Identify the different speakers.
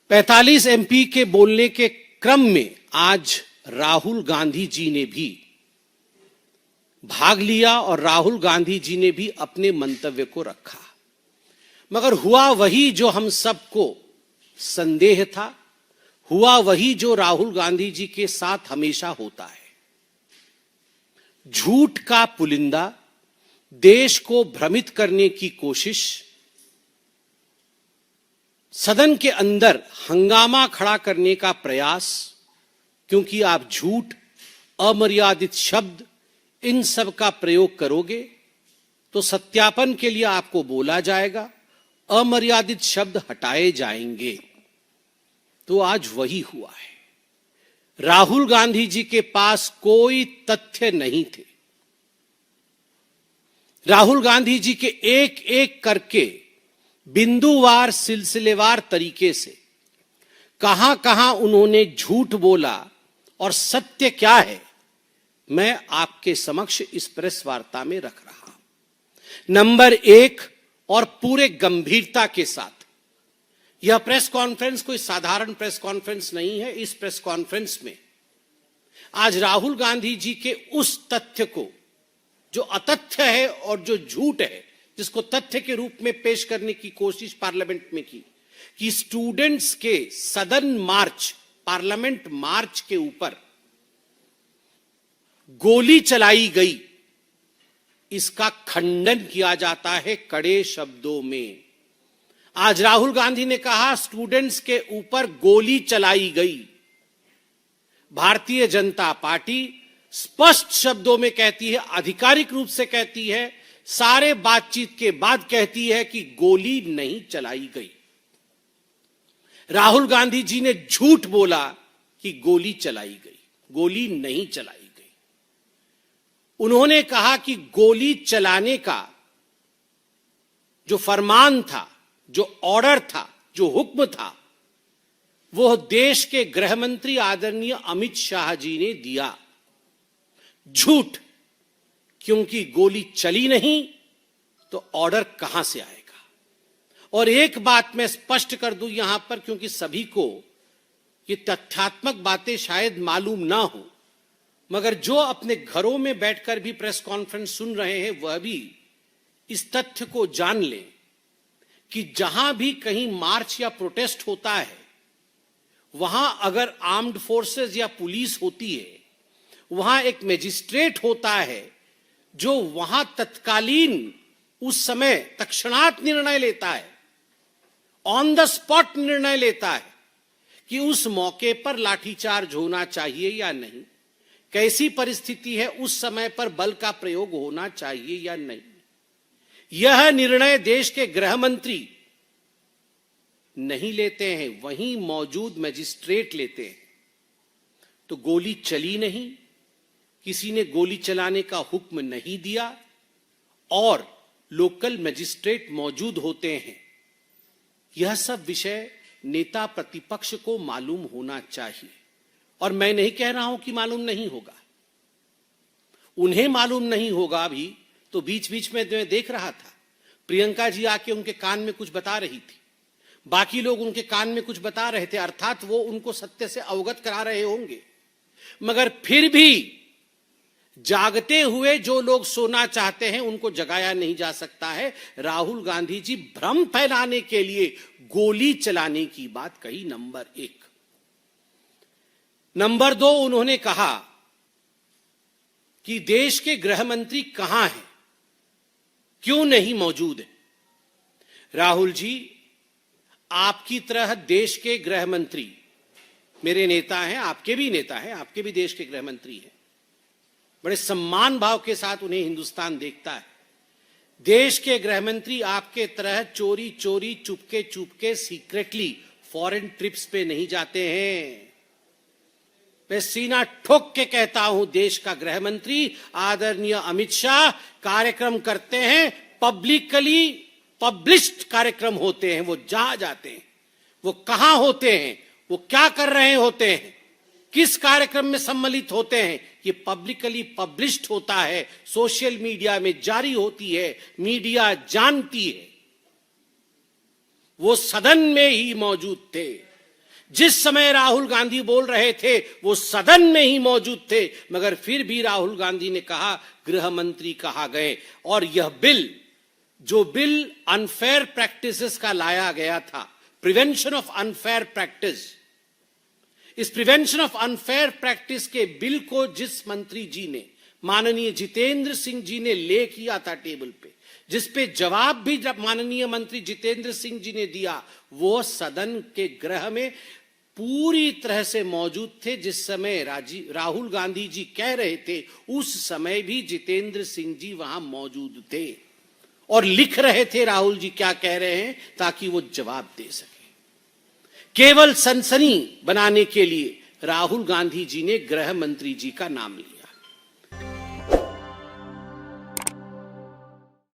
Speaker 1: 45 MP के बोलने के क्रम में आज राहुल गांधी जी ने भी भाग लिया और राहुल गांधी जी ने भी अपने मंतव्य को रखा, मगर हुआ वही जो हम सबको संदेह था, हुआ वही जो राहुल गांधी जी के साथ हमेशा होता है। झूठ का पुलिंदा, देश को भ्रमित करने की कोशिश, सदन के अंदर हंगामा खड़ा करने का प्रयास, क्योंकि आप झूठ, अमर्यादित शब्द, इन सब का प्रयोग करोगे तो सत्यापन के लिए आपको बोला जाएगा, अमर्यादित शब्द हटाए जाएंगे। तो आज वही हुआ है। राहुल गांधी जी के पास कोई तथ्य नहीं थे। राहुल गांधी जी के एक एक करके बिंदुवार, सिलसिलेवार तरीके से कहां कहां उन्होंने झूठ बोला और सत्य क्या है, मैं आपके समक्ष इस प्रेस वार्ता में रख रहा हूं। नंबर एक, और पूरे गंभीरता के साथ, यह प्रेस कॉन्फ्रेंस कोई साधारण प्रेस कॉन्फ्रेंस नहीं है। इस प्रेस कॉन्फ्रेंस में आज राहुल गांधी जी के उस तथ्य को जो अतथ्य है और जो झूठ है, जिसको तथ्य के रूप में पेश करने की कोशिश पार्लियामेंट में की, कि स्टूडेंट्स के सदन मार्च, पार्लियामेंट मार्च के ऊपर गोली चलाई गई, इसका खंडन किया जाता है कड़े शब्दों में। आज राहुल गांधी ने कहा स्टूडेंट्स के ऊपर गोली चलाई गई। भारतीय जनता पार्टी स्पष्ट शब्दों में कहती है, आधिकारिक रूप से कहती है, सारे बातचीत के बाद कहती है कि गोली नहीं चलाई गई। राहुल गांधी जी ने झूठ बोला कि गोली चलाई गई, गोली नहीं चलाई गई। उन्होंने कहा कि गोली चलाने का जो फरमान था, जो ऑर्डर था, जो हुक्म था, वह देश के गृह मंत्री आदरणीय अमित शाह जी ने दिया। झूठ, क्योंकि गोली चली नहीं तो ऑर्डर कहां से आएगा। और एक बात मैं स्पष्ट कर दूं यहां पर, क्योंकि सभी को ये तथ्यात्मक बातें शायद मालूम ना हो, मगर जो अपने घरों में बैठकर भी प्रेस कॉन्फ्रेंस सुन रहे हैं वह भी इस तथ्य को जान लें कि जहां भी कहीं मार्च या प्रोटेस्ट होता है, वहां अगर आर्म्ड फोर्सेस या पुलिस होती है, वहां एक मजिस्ट्रेट होता है जो वहां तत्कालीन, उस समय तत्क्षणात निर्णय लेता है, ऑन द स्पॉट निर्णय लेता है कि उस मौके पर लाठीचार्ज होना चाहिए या नहीं, कैसी परिस्थिति है, उस समय पर बल का प्रयोग होना चाहिए या नहीं। यह निर्णय देश के गृह मंत्री नहीं लेते हैं, वहीं मौजूद मजिस्ट्रेट लेते हैं। तो गोली चली नहीं, किसी ने गोली चलाने का हुक्म नहीं दिया, और लोकल मजिस्ट्रेट मौजूद होते हैं। यह सब विषय नेता प्रतिपक्ष को मालूम होना चाहिए। और मैं नहीं कह रहा हूं कि मालूम नहीं होगा, उन्हें मालूम नहीं होगा भी। तो बीच बीच में मैं देख रहा था, प्रियंका जी आके उनके कान में कुछ बता रही थी, बाकी लोग उनके कान में कुछ बता रहे थे, अर्थात वो उनको सत्य से अवगत करा रहे होंगे। मगर फिर भी जागते हुए जो लोग सोना चाहते हैं उनको जगाया नहीं जा सकता है। राहुल गांधी जी भ्रम फैलाने के लिए गोली चलाने की बात कही, नंबर एक। नंबर दो, उन्होंने कहा कि देश के गृह मंत्री कहां हैं, क्यों नहीं मौजूद है। राहुल जी, आपकी तरह देश के गृह मंत्री मेरे नेता हैं, आपके भी नेता हैं, आपके भी देश के गृह मंत्री हैं, बड़े सम्मान भाव के साथ उन्हें हिंदुस्तान देखता है। देश के गृह मंत्री आपके तरह चोरी चोरी, Chupke Chupke, secretly foreign trips पे नहीं जाते हैं। मैं सीना ठोक के कहता हूं, देश का गृह मंत्री आदरणीय अमित शाह कार्यक्रम करते हैं, पब्लिकली पब्लिश्ड कार्यक्रम होते हैं। वो जहां जाते हैं, वो कहां होते हैं, वो क्या कर रहे होते हैं, किस कार्यक्रम में सम्मिलित होते हैं, ये पब्लिकली पब्लिश्ड होता है, सोशल मीडिया में जारी होती है, मीडिया जानती है। वो सदन में ही मौजूद थे। जिस समय राहुल गांधी बोल रहे थे वो सदन में ही मौजूद थे, मगर फिर भी राहुल गांधी ने कहा गृह मंत्री कहा गए। और यह बिल, जो बिल अनफेयर प्रैक्टिसेस का लाया गया था, प्रिवेंशन ऑफ अनफेयर प्रैक्टिस, इस प्रिवेंशन ऑफ अनफेयर प्रैक्टिस के बिल को जिस मंत्री जी ने, माननीय जितेंद्र सिंह जी ने ले किया था टेबल पे, जिस पे जवाब भी माननीय मंत्री जितेंद्र सिंह जी ने दिया, वो सदन के गृह में पूरी तरह से मौजूद थे। जिस समय राहुल गांधी जी कह रहे थे उस समय भी जितेंद्र सिंह जी वहां मौजूद थे और लिख रहे थे राहुल जी क्या कह रहे हैं ताकि वो जवाब दे सके। केवल सनसनी बनाने के लिए राहुल गांधी जी ने गृह मंत्री जी का नाम लिया।